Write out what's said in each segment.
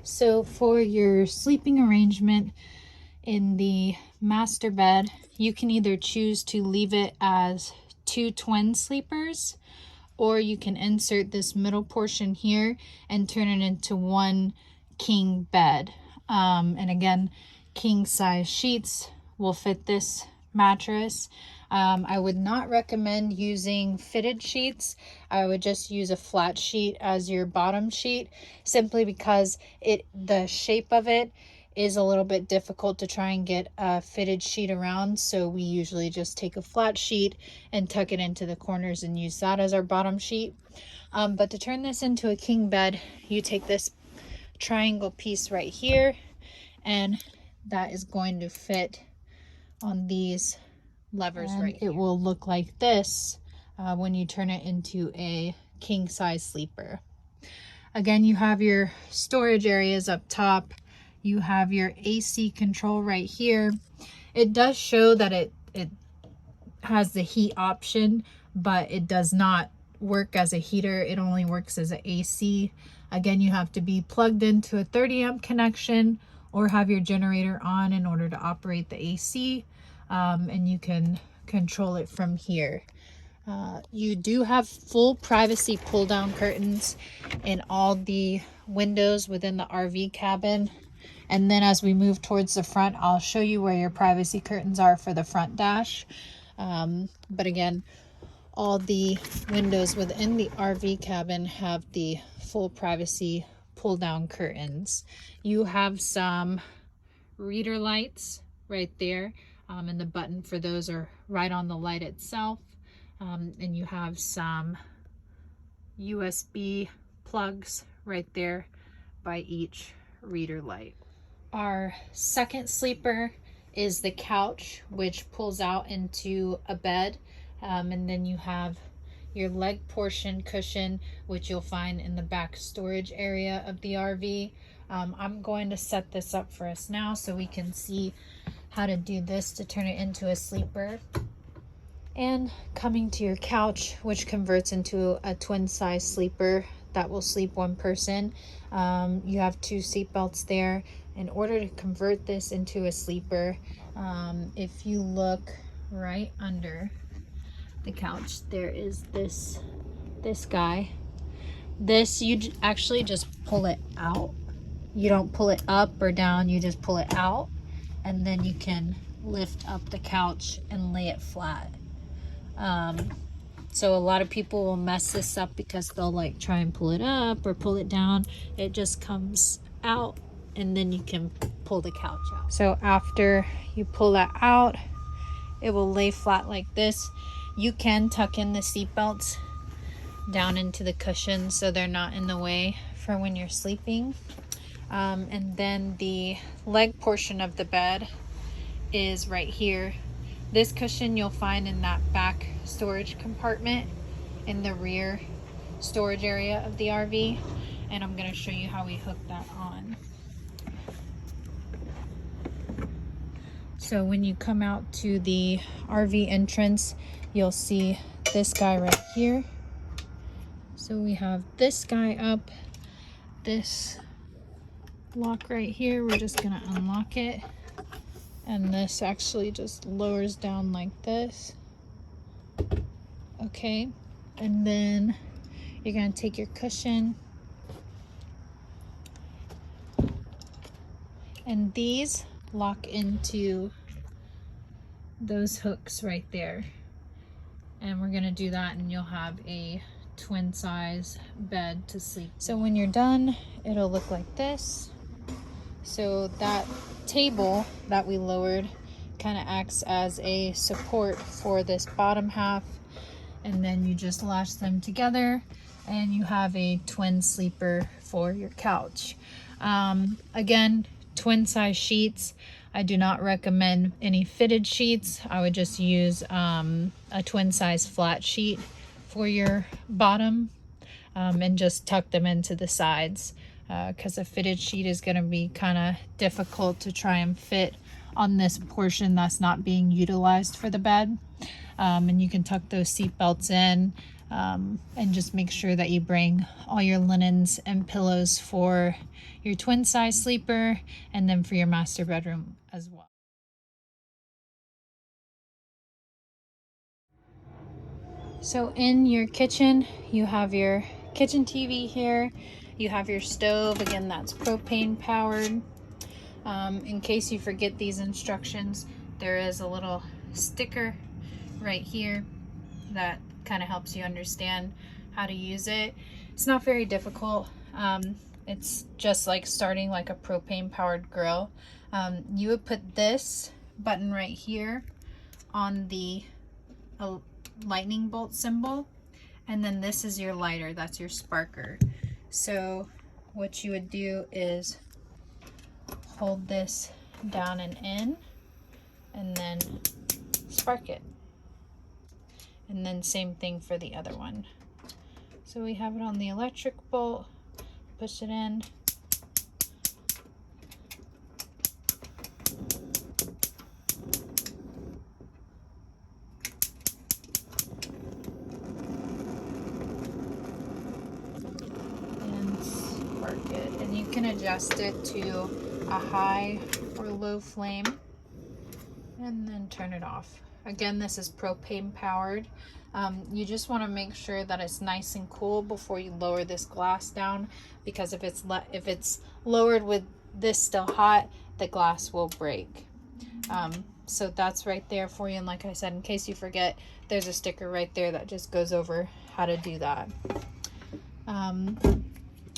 So for your sleeping arrangement in the master bed, you can either choose to leave it as 2 twin sleepers, or you can insert this middle portion here and turn it into 1 king bed. And again, king size sheets will fit this mattress. I would not recommend using fitted sheets. I would just use a flat sheet as your bottom sheet, simply because the shape of it is a little bit difficult to try and get a fitted sheet around. So we usually just take a flat sheet and tuck it into the corners and use that as our bottom sheet. But to turn this into a king bed, you take this triangle piece right here, and that is going to fit on these levers right here. It will look like this when you turn it into a king size sleeper. Again, you have your storage areas up top. You have your AC control right here. It does show that it has the heat option, but it does not work as a heater. It only works as an AC. Again, you have to be plugged into a 30 amp connection or have your generator on in order to operate the AC. And you can control it from here. You do have full privacy pull down curtains in all the windows within the RV cabin. And then as we move towards the front, I'll show you where your privacy curtains are for the front dash. But again, all the windows within the RV cabin have the full privacy pull down curtains. You have some reader lights right there, and the button for those are right on the light itself. And you have some USB plugs right there by each reader light. Our second sleeper is the couch, which pulls out into a bed. And then you have your leg portion cushion, which you'll find in the back storage area of the RV. I'm going to set this up for us now so we can see how to do this to turn it into a sleeper. And coming to your couch, which converts into a twin size sleeper that will sleep 1 person. You have 2 seat belts there. In order to convert this into a sleeper, if you look right under the couch, there is this guy. This, you actually just pull it out. You don't pull it up or down, you just pull it out, and then you can lift up the couch and lay it flat. So a lot of people will mess this up because they'll like try and pull it up or pull it down. It just comes out, and then you can pull the couch out. So after you pull that out, it will lay flat like this. You can tuck in the seat belts down into the cushions so they're not in the way for when you're sleeping. And then the leg portion of the bed is right here. This cushion you'll find in that back storage compartment in the rear storage area of the RV. And I'm going to show you how we hook that on. So when you come out to the RV entrance, you'll see this guy right here. So we have this guy up, this lock right here, we're just gonna unlock it, and this actually just lowers down like this. Okay, and then you're gonna take your cushion, and these lock into those hooks right there, and we're gonna do that, and you'll have a twin size bed to sleep. So when you're done, it'll look like this. So that table that we lowered kind of acts as a support for this bottom half, and then you just lash them together and you have a twin sleeper for your couch. Again, twin size sheets. I do not recommend any fitted sheets. I would just use a twin size flat sheet for your bottom, and just tuck them into the sides, because a fitted sheet is going to be kind of difficult to try and fit on this portion that's not being utilized for the bed. And you can tuck those seat belts in. And just make sure that you bring all your linens and pillows for your twin size sleeper and then for your master bedroom as well. So in your kitchen, you have your kitchen TV here. You have your stove. Again, that's propane powered. In case you forget these instructions, there is a little sticker right here that kind of helps you understand how to use it. It's not very difficult. It's just like starting like a propane powered grill. You would put this button right here on the lightning bolt symbol, and then this is your lighter, that's your sparker. So what you would do is hold this down and in, and then spark it. And then same thing for the other one. So we have it on the electric bolt, push it in. And spark it. And you can adjust it to a high or low flame and then turn it off. Again, this is propane powered. You just want to make sure that it's nice and cool before you lower this glass down, because if it's lowered with this still hot, the glass will break. So that's right there for you. And like I said, in case you forget, there's a sticker right there that just goes over how to do that.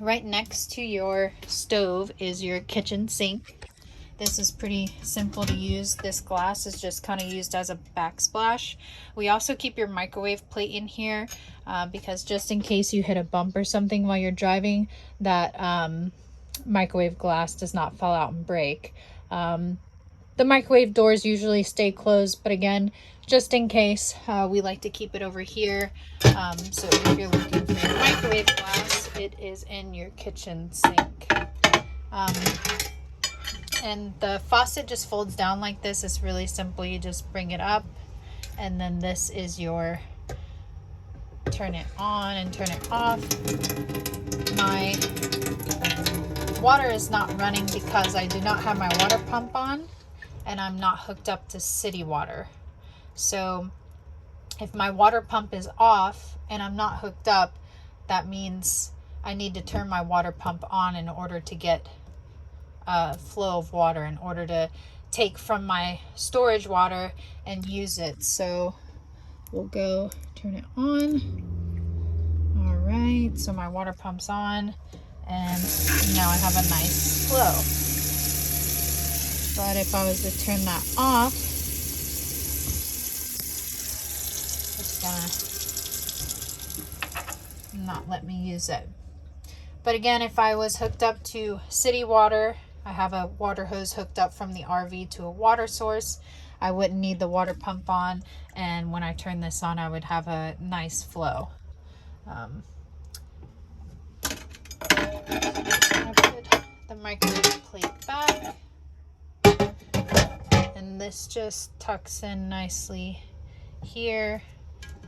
Right next to your stove is your kitchen sink. This is pretty simple to use. This glass is just kind of used as a backsplash. We also keep your microwave plate in here because just in case you hit a bump or something while you're driving, that microwave glass does not fall out and break. The microwave doors usually stay closed, but again, just in case, we like to keep it over here. So if you're looking for your microwave glass, it is in your kitchen sink. And the faucet just folds down like this. It's really simple. You just bring it up, and then this is your turn it on and turn it off. My water is not running because I do not have my water pump on, and I'm not hooked up to city water. So if my water pump is off and I'm not hooked up, that means I need to turn my water pump on in order to get flow of water, in order to take from my storage water and use it. So we'll go turn it on. All right, so my water pump's on, and now I have a nice flow. But if I was to turn that off, it's gonna not let me use it. But again, if I was hooked up to city water, I have a water hose hooked up from the RV to a water source, I wouldn't need the water pump on, and when I turn this on, I would have a nice flow. I put the microwave plate back, and this just tucks in nicely here,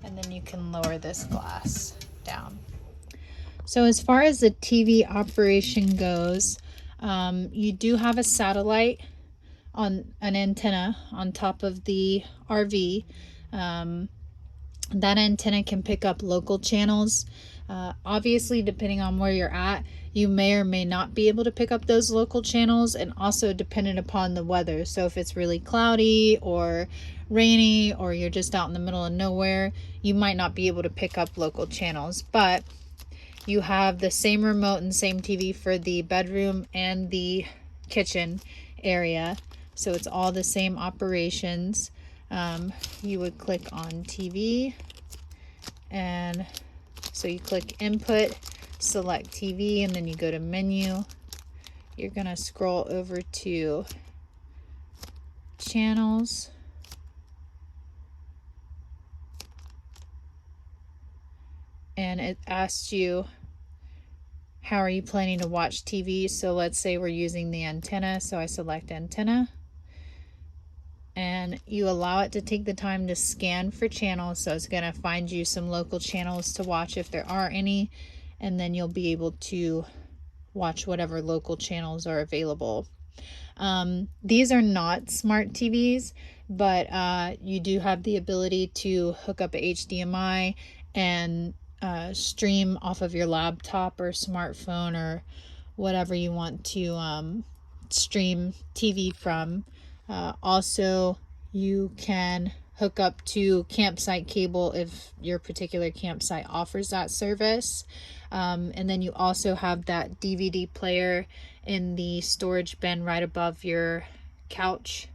and then you can lower this glass down. So as far as the TV operation goes, you do have a satellite on an antenna on top of the RV. That antenna can pick up local channels. Obviously, depending on where you're at, you may or may not be able to pick up those local channels, and also dependent upon the weather. So if it's really cloudy or rainy, or you're just out in the middle of nowhere, you might not be able to pick up local channels. But you have the same remote and same TV for the bedroom and the kitchen area. So it's all the same operations. You would click on TV, and so you click input, select TV, and then you go to menu. You're gonna scroll over to channels. And it asks you, how are you planning to watch TV? So let's say we're using the antenna. So I select antenna. and you allow it to take the time to scan for channels. So it's going to find you some local channels to watch if there are any, and then you'll be able to watch whatever local channels are available. These are not smart TVs, but you do have the ability to hook up a HDMI and stream off of your laptop or smartphone or whatever you want to stream TV from. Also, you can hook up to campsite cable if your particular campsite offers that service. And then you also have that DVD player in the storage bin right above your couch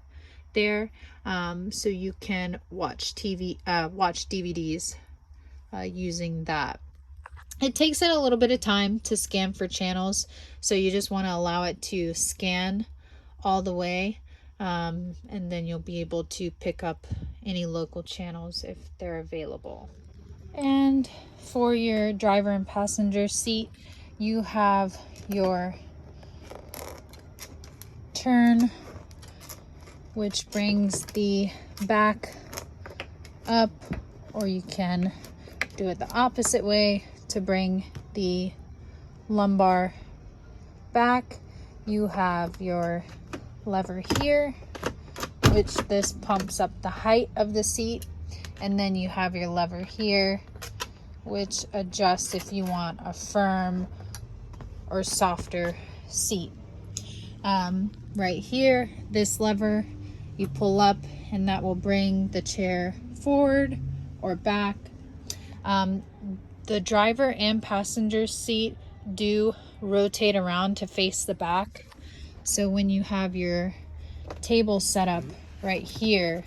there. So you can watch DVDs using that. It takes it a little bit of time to scan for channels, so you just want to allow it to scan all the way, and then you'll be able to pick up any local channels if they're available. And for your driver and passenger seat, you have your turn, which brings the back up, or you can do it the opposite way to bring the lumbar back. You have your lever here, which this pumps up the height of the seat, and then you have your lever here, which adjusts if you want a firm or softer seat. Right here, this lever you pull up, and that will bring the chair forward or back. The driver and passenger seat do rotate around to face the back. So when you have your table set up right here,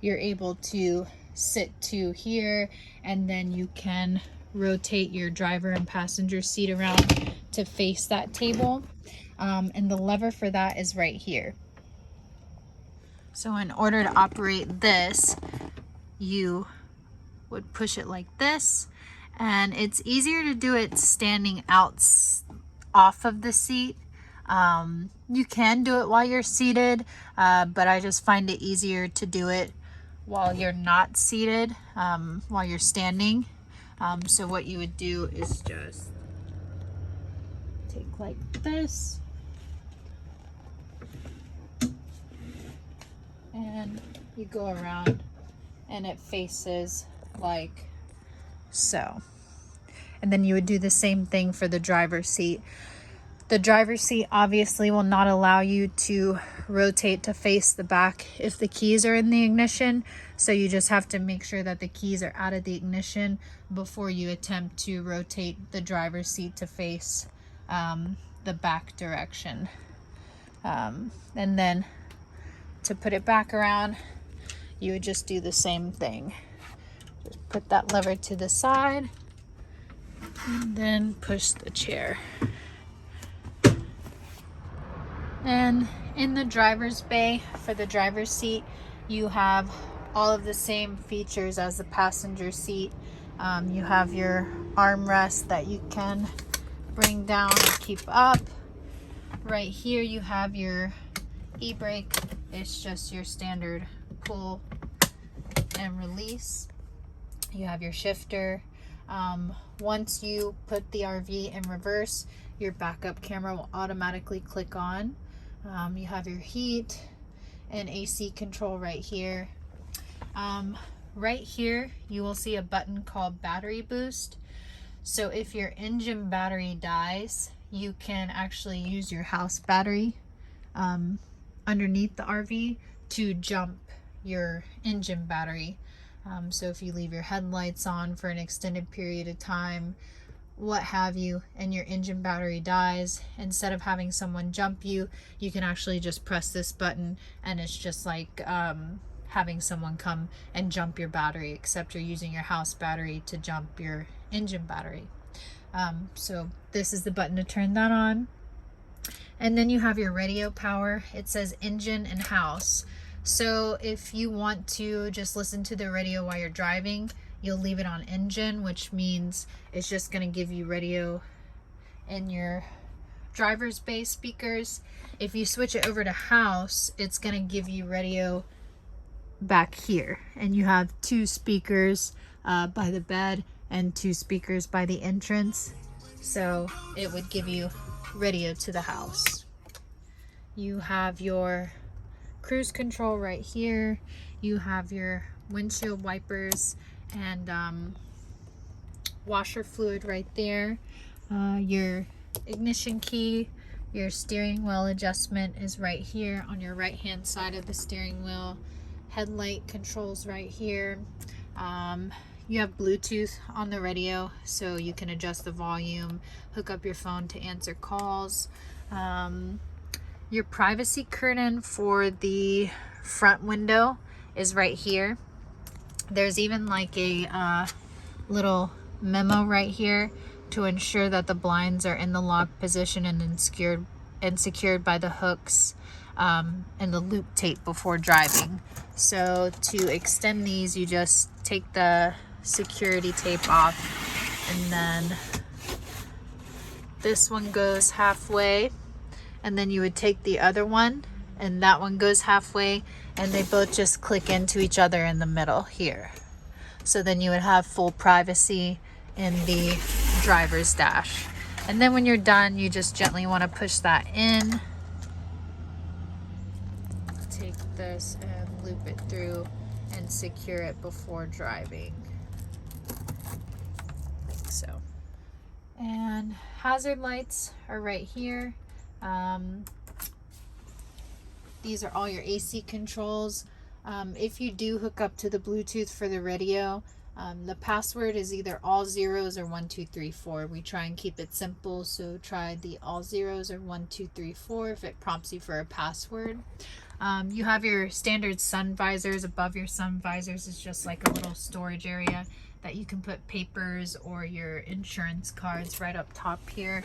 you're able to sit to here, and then you can rotate your driver and passenger seat around to face that table. And the lever for that is right here. So in order to operate this, you would push it like this, and it's easier to do it standing out off of the seat. You can do it while you're seated, but I just find it easier to do it while you're not seated, while you're standing. So what you would do is just take like this, and you go around, and it faces like so. And then you would do the same thing for the driver's seat. The driver's seat obviously will not allow you to rotate to face the back if the keys are in the ignition, so you just have to make sure that the keys are out of the ignition before you attempt to rotate the driver's seat to face the back direction. And then to put it back around, you would just do the same thing. Just put that lever to the side and then push the chair. And in the driver's bay for the driver's seat, you have all of the same features as the passenger seat. You have your armrest that you can bring down and keep up. Right here you have your e-brake. It's just your standard pull and release. You have your shifter. Once you put the RV in reverse, your backup camera will automatically click on. You have your heat and AC control right here. Right here you will see a button called battery boost. So if your engine battery dies, you can actually use your house battery underneath the RV to jump your engine battery. So if you leave your headlights on for an extended period of time, what have you, and your engine battery dies, instead of having someone jump you, you can actually just press this button, and it's just like having someone come and jump your battery, except you're using your house battery to jump your engine battery. So this is the button to turn that on. And then you have your radio power. It says engine and house. So if you want to just listen to the radio while you're driving, you'll leave it on engine, which means it's just going to give you radio in your driver's bay speakers. If you switch it over to house, it's going to give you radio back here, and you have 2 speakers by the bed and 2 speakers by the entrance, so it would give you radio to the house. You have your cruise control right here. You have your windshield wipers and washer fluid right there. Your ignition key, your steering wheel adjustment is right here on your right hand side of the steering wheel. Headlight controls right here. You have Bluetooth on the radio, so you can adjust the volume, hook up your phone to answer calls. Your privacy curtain for the front window is right here. There's even like a little memo right here to ensure that the blinds are in the lock position and secured by the hooks and the loop tape before driving. So to extend these, you just take the security tape off, and then this one goes halfway, and then you would take the other one and that one goes halfway, and they both just click into each other in the middle here. So then you would have full privacy in the driver's dash. And then when you're done, you just gently want to push that in, take this and loop it through and secure it before driving. So, and hazard lights are right here. These are all your AC controls. If you do hook up to the Bluetooth for the radio, the password is either all zeros or 1 2 3 4. We try and keep it simple, so try the all zeros or 1 2 3 4 if it prompts you for a password. You have your standard sun visors. Above your sun visors is just like a little storage area that you can put papers or your insurance cards right up top here.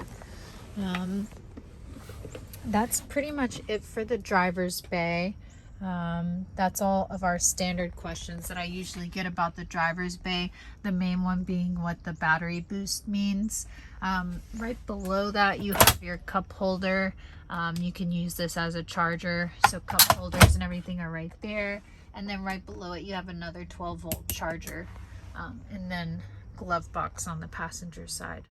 That's pretty much it for the driver's bay. That's all of our standard questions that I usually get about the driver's bay, the main one being what the battery boost means. Right below that you have your cup holder. You can use this as a charger, so cup holders and everything are right there. And then right below it you have another 12-volt charger, and then glove box on the passenger side.